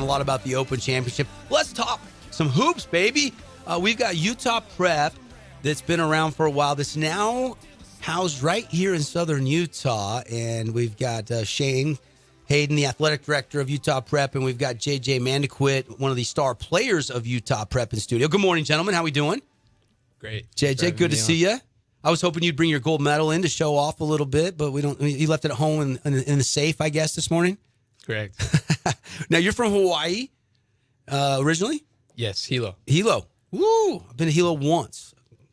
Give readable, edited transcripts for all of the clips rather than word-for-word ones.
a lot about the Open Championship. Let's talk some hoops, baby. We've got Utah Prep that's been around for a while. That's now housed right here in southern Utah. And we've got Shane Hayden, the athletic director of Utah Prep, and we've got JJ Mandaquit, one of the star players of Utah Prep in studio. Good morning, gentlemen. How we doing? Great. JJ, good to see you. I was hoping you'd bring your gold medal in to show off a little bit, but we don't. You left it at home in the safe, I guess, this morning. Correct. Now you're from Hawaii, originally. Yes, Hilo. Hilo. Woo! I've been to Hilo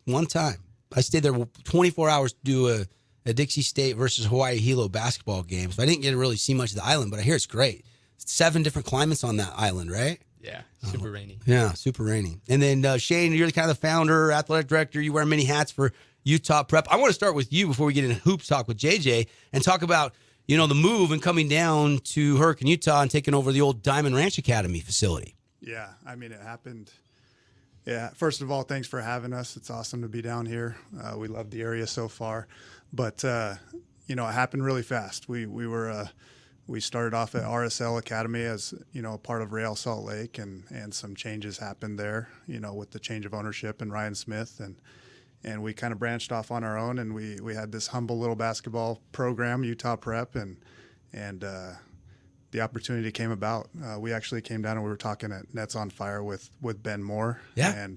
one time. I stayed there 24 hours to do a Dixie State versus Hawaii Hilo basketball game. So I didn't get to really see much of the island, but I hear it's great. 7 different climates on that island, right? Yeah, super rainy. Yeah, super rainy. And then Shane, you're kind of the founder, athletic director. You wear many hats for Utah Prep. I want to start with you before we get into hoops talk with JJ and talk about, the move and coming down to Hurricane, Utah and taking over the old Diamond Ranch Academy facility. Yeah, I mean, it happened. Yeah, first of all, thanks for having us. It's awesome to be down here. We love the area so far. But, it happened really fast. We started off at RSL Academy as, a part of Real Salt Lake, and some changes happened there, with the change of ownership and Ryan Smith. And we kind of branched off on our own, and we had this humble little basketball program, Utah Prep, and the opportunity came about. We actually came down and we were talking at Nets on Fire with Ben Moore. Yeah.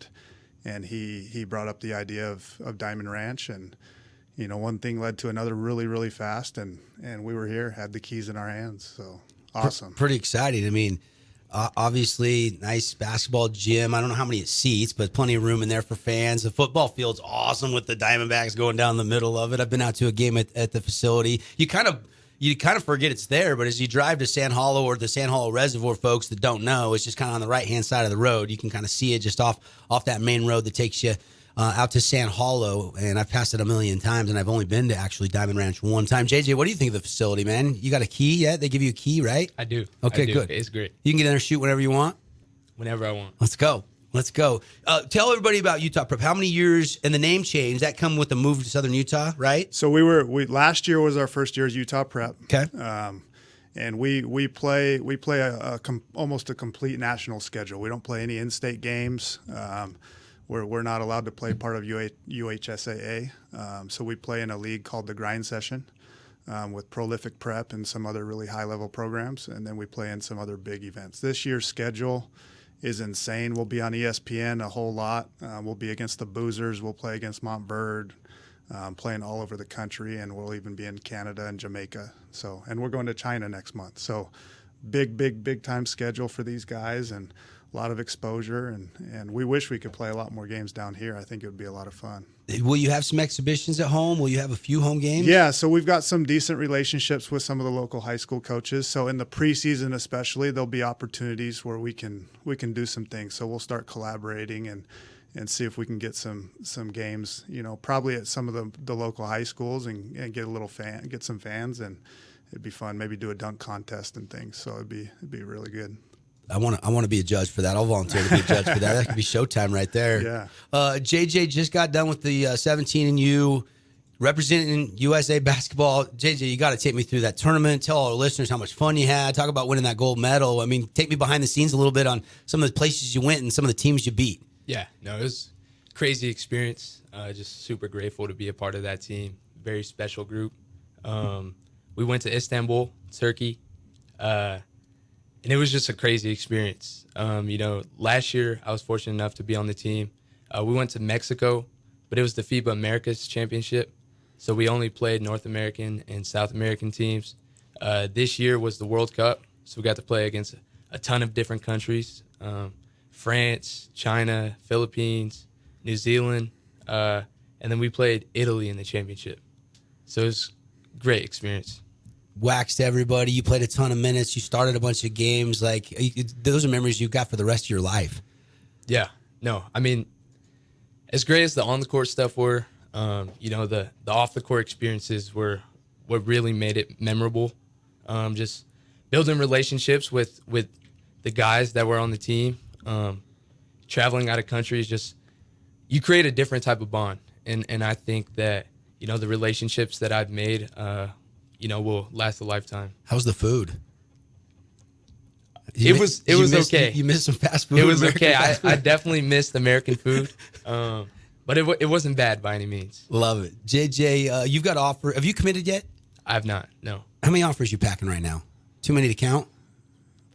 And he brought up the idea of Diamond Ranch, and one thing led to another really, really fast, and we were here, had the keys in our hands. So awesome. Pretty exciting. I mean, obviously, nice basketball gym. I don't know how many seats, but plenty of room in there for fans. The football field's awesome with the Diamondbacks going down the middle of it. I've been out to a game at the facility. You kind of forget it's there, but as you drive to Sand Hollow or the Sand Hollow Reservoir, folks that don't know, it's just kind of on the right-hand side of the road. You can kind of see it just off that main road that takes you out to Sand Hollow, and I've passed it a million times, and I've only been to actually Diamond Ranch one time. JJ, what do you think of the facility, man? You got a key yet? They give you a key, right? I do. Okay, good. It's great. You can get in there and shoot whenever you want? Whenever I want. Let's go. Tell everybody about Utah Prep. How many years, and the name change, that come with the move to Southern Utah, right? So last year was our first year as Utah Prep. Okay. And we play almost a complete national schedule. We don't play any in-state games. We're not allowed to play part of UHSAA. So we play in a league called the Grind Session with Prolific Prep and some other really high-level programs. And then we play in some other big events. This year's schedule is insane. We'll be on ESPN a whole lot. We'll be against the Boozers. We'll play against Montverde, playing all over the country, and we'll even be in Canada and Jamaica. And we're going to China next month. So big time schedule for these guys, and a lot of exposure, and we wish we could play a lot more games down here. I think it would be a lot of fun. Will you have some exhibitions at home? Will you have a few home games? Yeah, so we've got some decent relationships with some of the local high school coaches. So in the preseason especially, there'll be opportunities where we can do some things. So we'll start collaborating and see if we can get some games, probably at some of the local high schools and get some fans, and it'd be fun. Maybe do a dunk contest and things. So it'd be really good. I want to be a judge for that. I'll volunteer to be a judge for that. That could be showtime right there. Yeah. JJ just got done with the 17U representing USA basketball. JJ, you got to take me through that tournament. Tell all our listeners how much fun you had. Talk about winning that gold medal. I mean, take me behind the scenes a little bit on some of the places you went and some of the teams you beat. Yeah, no, it was a crazy experience. Just super grateful to be a part of that team. Very special group. We went to Istanbul, Turkey. And it was just a crazy experience. Last year I was fortunate enough to be on the team. We went to Mexico, but it was the FIBA Americas Championship. So we only played North American and South American teams. This year was the World Cup. So we got to play against a ton of different countries. France, China, Philippines, New Zealand. And then we played Italy in the championship. So it was a great experience. Waxed everybody. You played a ton of minutes. You started a bunch of games. Those are memories you got for the rest of your life. Yeah. No, I mean, as great as the on-the-court stuff were, the off-the-court experiences were what really made it memorable. Just building relationships with the guys that were on the team, traveling out of country is just, you create a different type of bond. And I think that, the relationships that I've made, will last a lifetime. How's the food? It was okay. You missed some fast food. It was American okay. fast food? I definitely missed American food, but it wasn't bad by any means. Love it. JJ, you've got offer. Have you committed yet? I have not. No. How many offers you packing right now? Too many to count?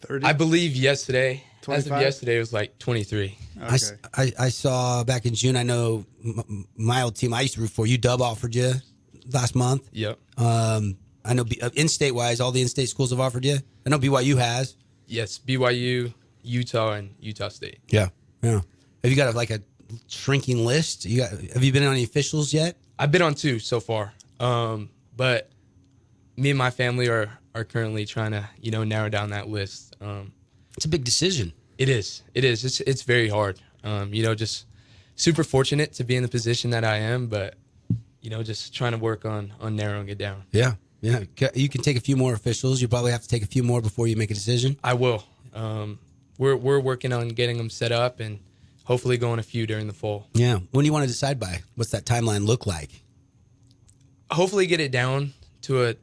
30. I believe yesterday. 25? As of yesterday, it was like 23. Okay. I saw back in June, I know my old team I used to root for, UW offered you last month. Yep. I know in-state wise, all the in-state schools have offered you. I know BYU has. Yes. BYU, Utah, and Utah State. Yeah. Have you got like a shrinking list? Have you been on any officials yet? I've been on 2 so far, but me and my family are currently trying to narrow down that list. It's a big decision. It is. It's very hard. Just super fortunate to be in the position that I am, but just trying to work on narrowing it down. Yeah. You can take a few more officials. You probably have to take a few more before you make a decision. I will. We're working on getting them set up and hopefully going a few during the fall. Yeah. When do you want to decide by? What's that timeline look like? Hopefully get it down to a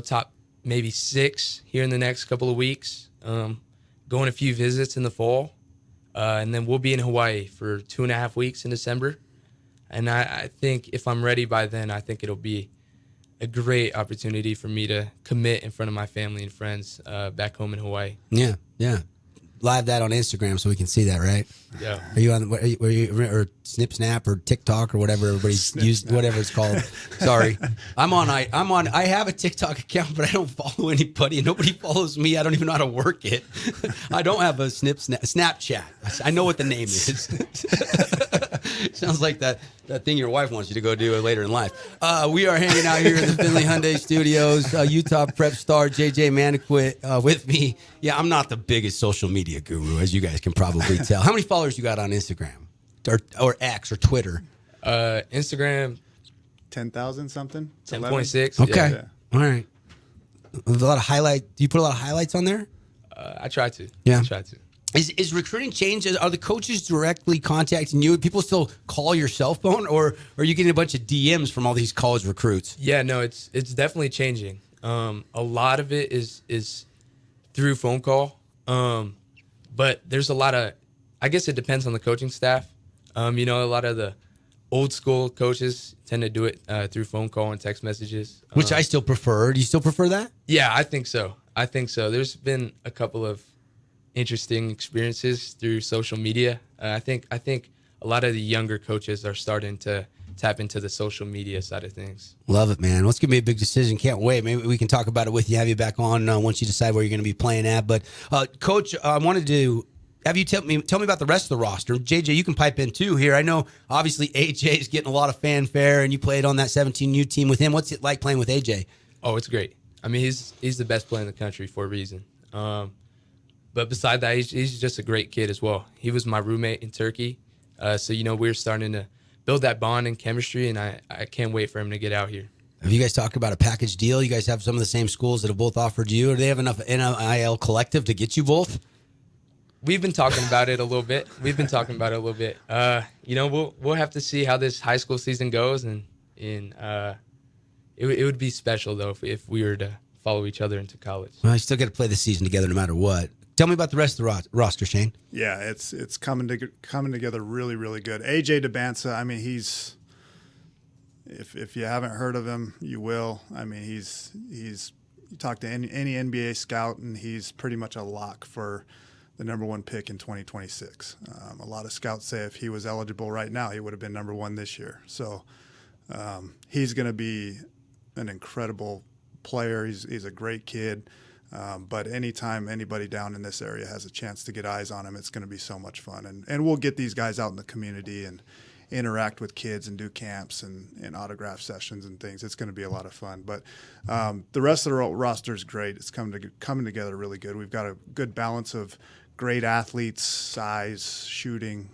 top maybe 6 here in the next couple of weeks. Going a few visits in the fall, and then we'll be in Hawaii for 2.5 weeks in December. And I think if I'm ready by then, I think it'll be a great opportunity for me to commit in front of my family and friends back home in Hawaii. Yeah. Live that on Instagram so we can see that, right? Yeah. Are you on? Were you or Snip Snap or TikTok or whatever everybody's used? Whatever it's called. Sorry, I'm on. I have a TikTok account, but I don't follow anybody. Nobody follows me. I don't even know how to work it. I don't have a Snapchat. I know what the name is. Sounds like that thing your wife wants you to go do later in life. We are hanging out here in the Finley Hyundai Studios. Utah prep star JJ Mandaquit with me. Yeah, I'm not the biggest social media guru, as you guys can probably tell. How many followers you got on Instagram or X or Twitter? Instagram 10,000 something. 10.6. Okay, Yeah. all right. A lot of highlight. Do you put a lot of highlights on there? I try to. Yeah. I try to. Is recruiting changed? Are the coaches directly contacting you? People still call your cell phone, or are you getting a bunch of DMs from all these college recruits? Yeah, no, it's definitely changing. A lot of it is through phone call, but there's a lot of, I guess it depends on the coaching staff. A lot of the old school coaches tend to do it through phone call and text messages, Which I still prefer. Do you still prefer that? Yeah, I think so. There's been a couple of interesting experiences through social media. I think a lot of the younger coaches are starting to tap into the social media side of things. Love it, man. Well, it's going to be a big decision. Can't wait. Maybe we can talk about it with you, have you back on once you decide where you're going to be playing at. But, Coach, I wanted to have you tell me about the rest of the roster. JJ, you can pipe in too here. I know, obviously, AJ is getting a lot of fanfare, and you played on that 17U team with him. What's it like playing with AJ? Oh, it's great. I mean, he's the best player in the country for a reason. But beside that, he's just a great kid as well. He was my roommate in Turkey. So, we're starting to build that bond and chemistry, and I can't wait for him to get out here. Have you guys talked about a package deal? You guys have some of the same schools that have both offered you, or do they have enough NIL collective to get you both? We've been talking about it a little bit. We'll have to see how this high school season goes, and it would be special, though, if we were to follow each other into college. Well, you still got to play the season together no matter what. Tell me about the rest of the roster, Shane. Yeah, it's coming together really, really good. AJ DeBansa, I mean, he's if you haven't heard of him, you will. I mean, he's you talk to any NBA scout, and he's pretty much a lock for the number 1 pick in 2026. A lot of scouts say if he was eligible right now, he would have been number 1 this year. So he's going to be an incredible player. He's a great kid. But anytime anybody down in this area has a chance to get eyes on him, it's going to be so much fun. And we'll get these guys out in the community and interact with kids and do camps and autograph sessions and things. It's going to be a lot of fun. But the rest of the roster is great. It's coming together really good. We've got a good balance of great athletes, size, shooting.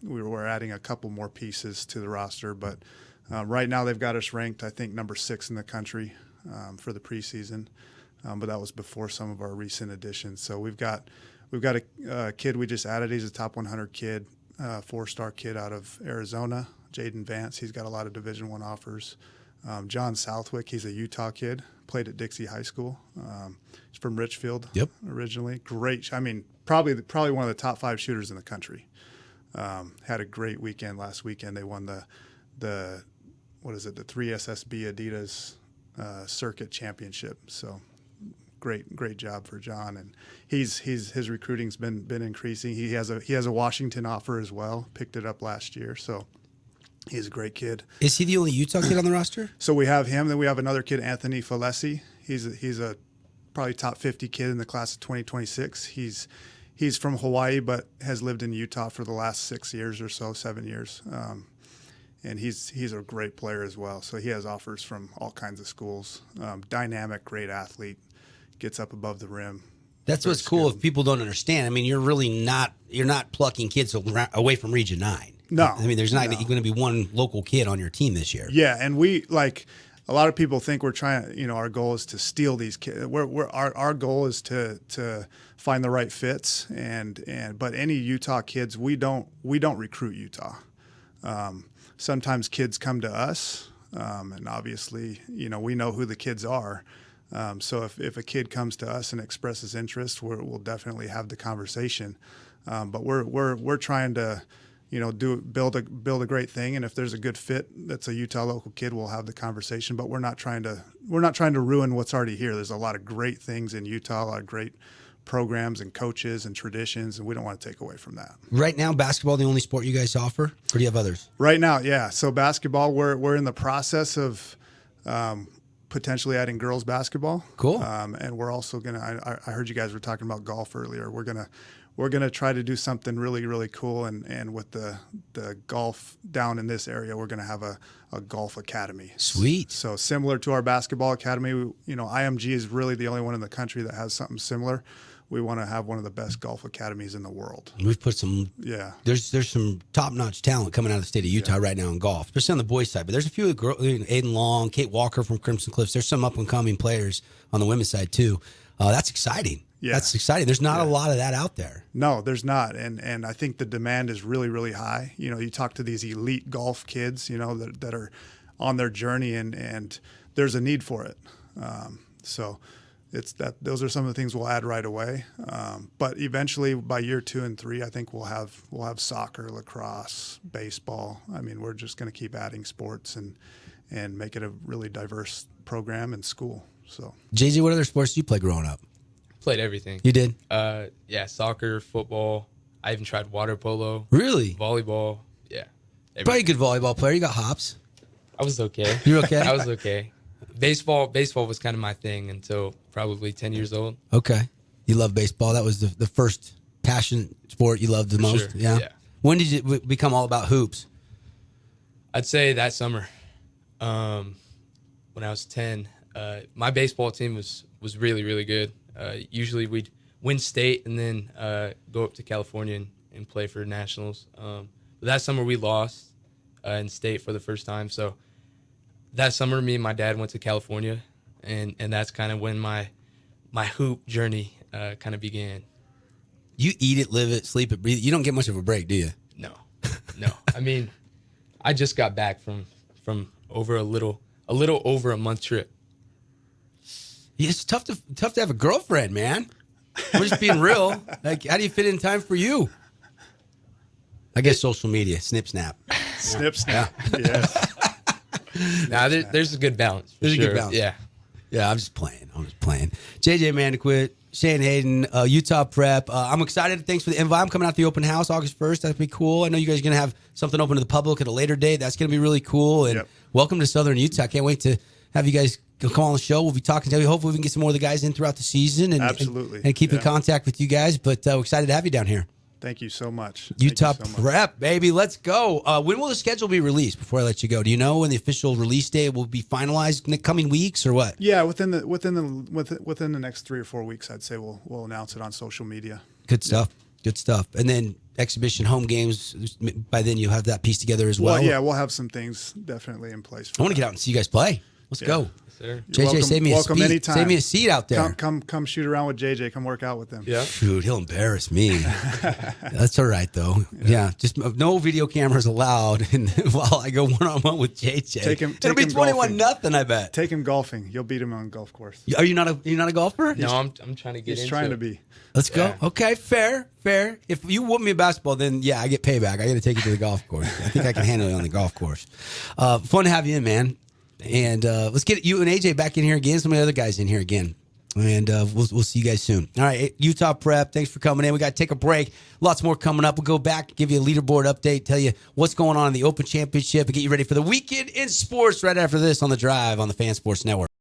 We're adding a couple more pieces to the roster. But right now they've got us ranked, I think, number 6 in the country for the preseason. But that was before some of our recent additions. So we've got a kid we just added. He's a top 100 kid, 4-star kid out of Arizona, Jaden Vance. He's got a lot of Division I offers. John Southwick, he's a Utah kid, played at Dixie High School. He's from Richfield originally. Great. I mean, probably one of the top 5 shooters in the country. Had a great weekend last weekend. They won the 3SSB Adidas circuit championship. So great job for John. And his recruiting's been increasing. He has a Washington offer as well. Picked it up last year. So he's a great kid. Is he the only Utah kid on the roster? So we have him. Then we have another kid, Anthony Falesi. He's a probably top 50 kid in the class of 2026. He's from Hawaii, but has lived in Utah for the last 6 years or so, 7 years. And he's a great player as well. So he has offers from all kinds of schools. Dynamic, great athlete, gets up above the rim. That's what's cool. If people don't understand, I mean, you're not plucking kids away from Region 9. No. I mean, there's not going to be one local kid on your team this year. Yeah, and we a lot of people think we're trying. Our goal is to steal these kids. Our goal is to find the right fits, but any Utah kids, we don't recruit Utah. Sometimes kids come to us, and obviously, we know who the kids are. So if a kid comes to us and expresses interest, we'll definitely have the conversation. But we're trying to, build a great thing. And if there's a good fit that's a Utah local kid, we'll have the conversation. But we're not trying to ruin what's already here. There's a lot of great things in Utah, a lot of great programs and coaches and traditions, and we don't want to take away from that. Right now, basketball the only sport you guys offer, or do you have others? Right now, yeah. So basketball, we're in the process of potentially adding girls basketball. Cool. And we're also gonna. I heard you guys were talking about golf earlier. We're gonna try to do something really, really cool. And with the golf down in this area, we're gonna have a golf academy. Sweet. So similar to our basketball academy, IMG is really the only one in the country that has something similar. We want to have one of the best golf academies in the world. We've put some. Yeah. There's some top-notch talent coming out of the state of Utah right now in golf, especially on the boys' side. But there's a few girls, Aiden Long, Kate Walker from Crimson Cliffs. There's some up-and-coming players on the women's side too. That's exciting. Yeah. That's exciting. There's not a lot of that out there. No, there's not. And I think the demand is really, really high. You talk to these elite golf kids, that are on their journey, and there's a need for it. So those are some of the things we'll add right away. But eventually, by year 2 and 3, I think we'll have soccer, lacrosse, baseball. I mean, we're just going to keep adding sports and make it a really diverse program and school. So, JJ, what other sports did you play growing up? Played everything. You did? Yeah, soccer, football. I even tried water polo. Really? Volleyball. Yeah. Everything. Probably a good volleyball player. You got hops. I was okay. You're okay? I was okay. Baseball was kind of my thing until probably 10 years old. Okay. You love baseball. That was the first passion sport you loved the most? Sure. Yeah. Yeah. When did it become all about hoops? I'd say that summer. When I was 10, my baseball team was really, really good. Usually we'd win state and then go up to California and play for nationals. But that summer we lost in state for the first time. So that summer, me and my dad went to California, and that's kind of when my hoop journey kind of began. You eat it, live it, sleep it, breathe it. You don't get much of a break, do you? No. I mean, I just got back from over a little over a month trip. Yeah, it's tough to have a girlfriend, man. We're just being real. Like, how do you fit in time for you? I guess social media, snip, snap. Snip, snap. Yes. Now, there's a good balance. There's sure. a good balance. Yeah. I'm just playing. JJ Mandaquit, Shane Hayden, Utah Prep. I'm excited. Thanks for the invite. I'm coming out to the open house August 1st. That'd be cool. I know you guys are going to have something open to the public at a later date. That's going to be really cool. And welcome to Southern Utah. Can't wait to have you guys come on the show. We'll be talking to you. Hopefully we can get some more of the guys in throughout the season and keep in contact with you guys. But we're excited to have you down here. Thank you so much. Utah Prep, baby. Let's go. When will the schedule be released before I let you go? Do you know when the official release date will be finalized in the coming weeks or what? Yeah, within the next 3 or 4 weeks, I'd say we'll announce it on social media. Good stuff. Good stuff. And then exhibition home games, by then you'll have that piece together as well. Well, yeah, we'll have some things definitely in place. I want to get out and see you guys play. Let's go. Sir. JJ, welcome, save me welcome a seat. anytime. Save me a seat out there. Come shoot around with JJ. Come work out with him. Yeah. Shoot, he'll embarrass me. That's all right, though. Yeah, just no video cameras allowed. And while I go one-on-one with JJ, it'll be 21-0, I bet. Take him golfing. You'll beat him on golf course. Are you not a golfer? No, I'm trying to get He's into trying it. to be. Let's go. Yeah. Okay, fair. If you whoop me in basketball, then yeah, I get payback. I got to take you to the golf course. I think I can handle it on the golf course. Fun to have you in, man. And let's get you and AJ back in here again. Some of the other guys in here again. And we'll see you guys soon. All right, Utah Prep, thanks for coming in. We got to take a break. Lots more coming up. We'll go back, give you a leaderboard update, tell you what's going on in the Open Championship, and get you ready for the weekend in sports right after this on The Drive on the Fan Sports Network.